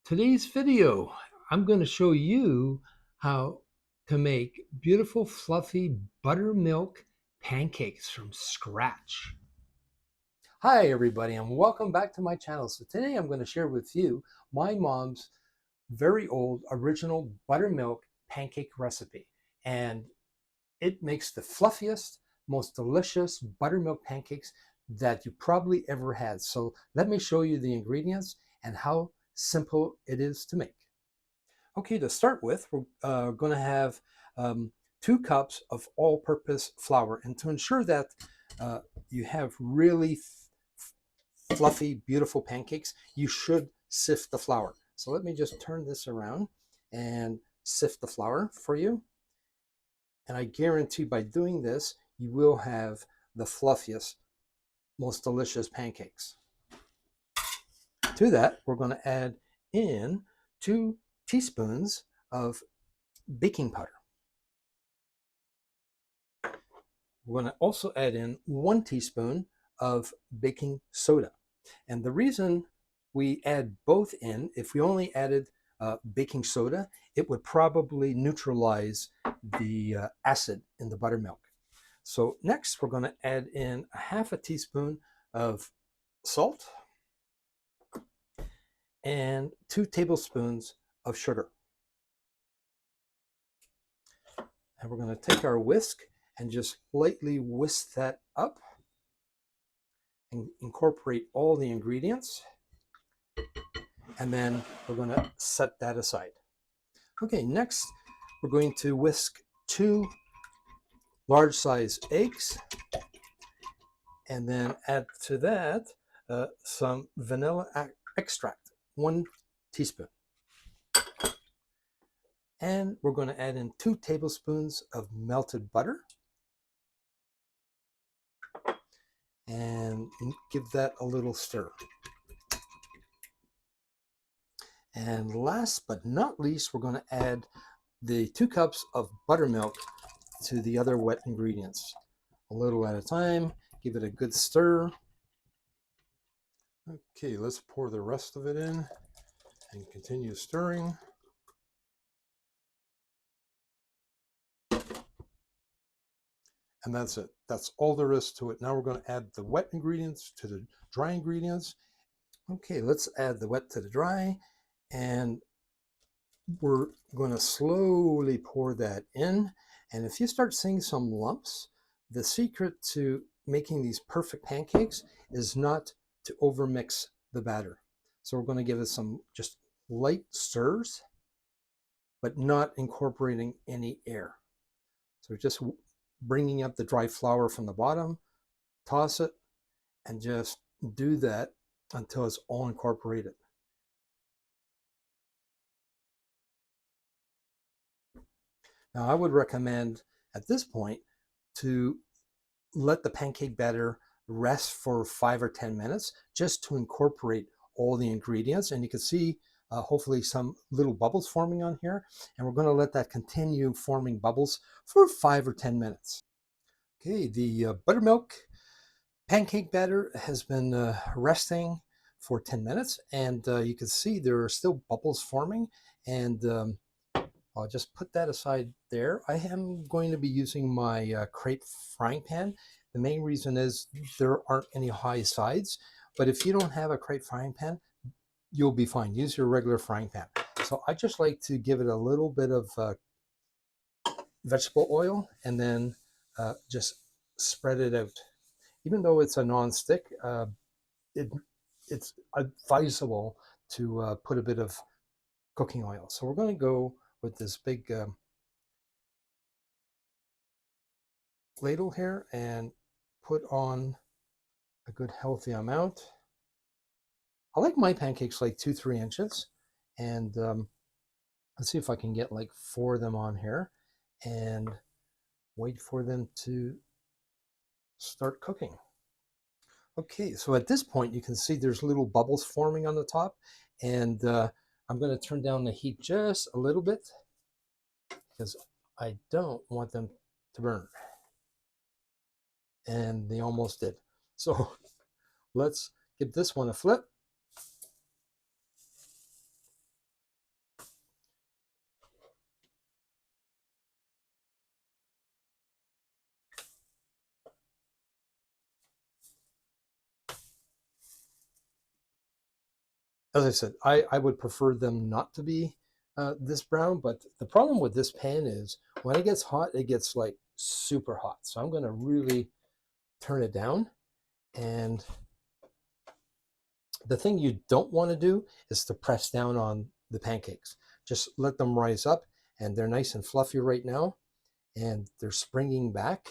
Today's video, I'm going to show you how to make beautiful, fluffy buttermilk pancakes from scratch. Hi, everybody, and welcome back to my channel. So today I'm going to share with you my mom's very old original buttermilk pancake recipe. And it makes the fluffiest, most delicious buttermilk pancakes that you probably ever had. So let me show you the ingredients and how simple it is to make. Okay, to start with, we're going to have 2 cups of all-purpose flour. And to ensure that uh, you have really fluffy, beautiful pancakes, you should sift the flour. So let me just turn this around and sift the flour for you. And I guarantee by doing this, you will have the fluffiest, most delicious pancakes. To that, we're going to add in 2 teaspoons of baking powder. We're going to also add in 1 teaspoon of baking soda. And the reason we add both in, if we only added baking soda, it would probably neutralize the acid in the buttermilk. So next, we're going to add in a half a teaspoon of salt and 2 tablespoons of sugar. And we're going to take our whisk and just lightly whisk that up and incorporate all the ingredients. And then we're going to set that aside. Okay, next we're going to whisk 2 large size eggs and then add to that some vanilla extract, 1 teaspoon. And we're going to add in 2 tablespoons of melted butter and give that a little stir. And last but not least, we're going to add the 2 cups of buttermilk to the other wet ingredients. A little at a time, give it a good stir. Okay, let's pour the rest of it in and continue stirring. And that's it. That's all there is to it. Now we're going to add the wet ingredients to the dry ingredients. Okay, let's add the wet to the dry, and we're going to slowly pour that in. And if you start seeing some lumps, the secret to making these perfect pancakes is not to overmix the batter. So we're going to give it some just light stirs, but not incorporating any air. So we're just bringing up the dry flour from the bottom, toss it, and just do that until it's all incorporated. Now, I would recommend at this point to let the pancake batter rest for 5 or 10 minutes just to incorporate all the ingredients. And you can see hopefully some little bubbles forming on here. And we're going to let that continue forming bubbles for 5 or 10 minutes. Okay, the buttermilk pancake batter has been resting for 10 minutes. And you can see there are still bubbles forming. And I'll just put that aside there. I am going to be using my crepe frying pan. The main reason is there aren't any high sides, but if you don't have a crepe frying pan, you'll be fine. Use your regular frying pan. So I just like to give it a little bit of vegetable oil and then just spread it out. Even though it's a non-stick, it's advisable to put a bit of cooking oil. So we're going to go with this big ladle here and put on a good healthy amount. I like my pancakes like 2-3 inches, and let's see if I can get like 4 of them on here and wait for them to start cooking. Okay, so at this point you can see there's little bubbles forming on the top, and I'm going to turn down the heat just a little bit because I don't want them to burn. And they almost did. So let's give this one a flip. as I said, I would prefer them not to be this brown, but the problem with this pan is when it gets hot, it gets like super hot. So I'm going to really turn it down. And the thing you don't want to do is to press down on the pancakes. Just let them rise up, and they're nice and fluffy right now, and they're springing back.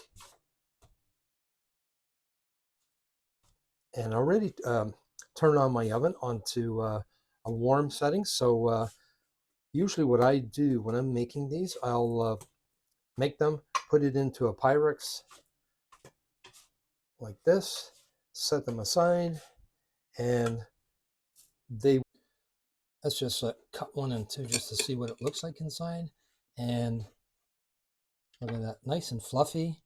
And already turn on my oven onto a warm setting. So usually what I do when I'm making these, I'll make them, put it into a Pyrex like this, set them aside, and they, let's just cut one in two just to see what it looks like inside. And look at that, nice and fluffy,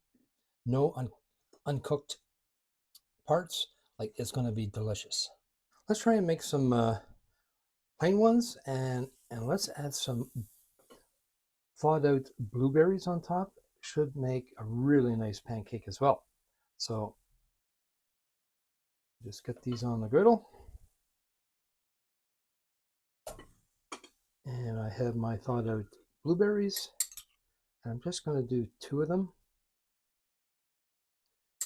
no uncooked parts. Like, it's going to be delicious. Let's try and make some plain ones, and let's add some thawed out blueberries on top. Should make a really nice pancake as well. So just get these on the griddle. And I have my thawed out blueberries. And I'm just going to do 2 of them.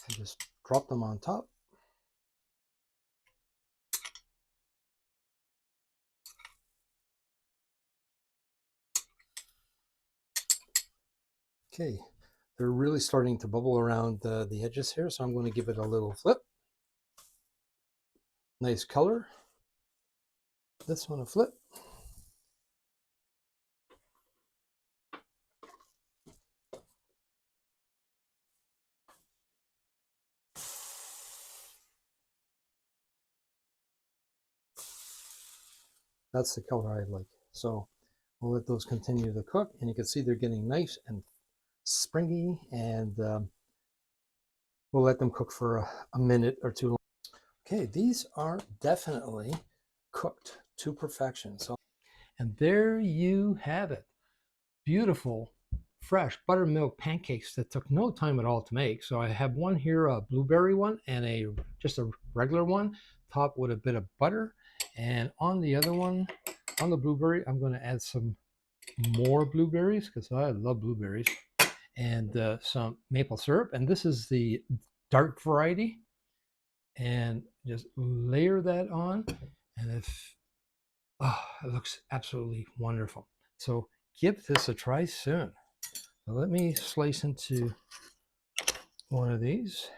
And just drop them on top. Okay, they're really starting to bubble around the edges here, so I'm going to give it a little flip. Nice color. This one a flip. That's the color I like. So we'll let those continue to cook, and you can see they're getting nice and springy, and we'll let them cook for a minute or two. Okay, these are definitely cooked to perfection. So, and there you have it. Beautiful, fresh buttermilk pancakes that took no time at all to make. So I have one here, a blueberry one, and just a regular one, topped with a bit of butter. And on the other one, on the blueberry, I'm going to add some more blueberries because I love blueberries, and some maple syrup. And this is the dark variety. And just layer that on, and it looks absolutely wonderful. So give this a try soon. Now let me slice into one of these.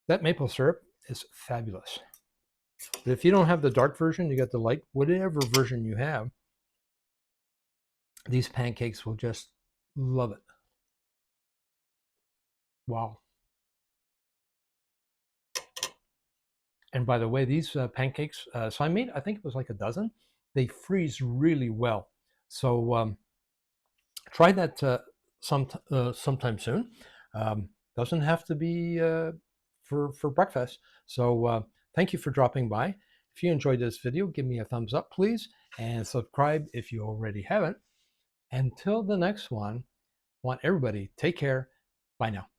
That maple syrup is fabulous. But if you don't have the dark version, you got the light, whatever version you have, these pancakes will just love it. Wow. And by the way, these pancakes, so I made, I think it was like a dozen. They freeze really well. So try that sometime soon. Doesn't have to be for breakfast. So thank you for dropping by. If you enjoyed this video, give me a thumbs up, please, and subscribe if you already haven't. Until the next one, I want everybody take care. Bye now.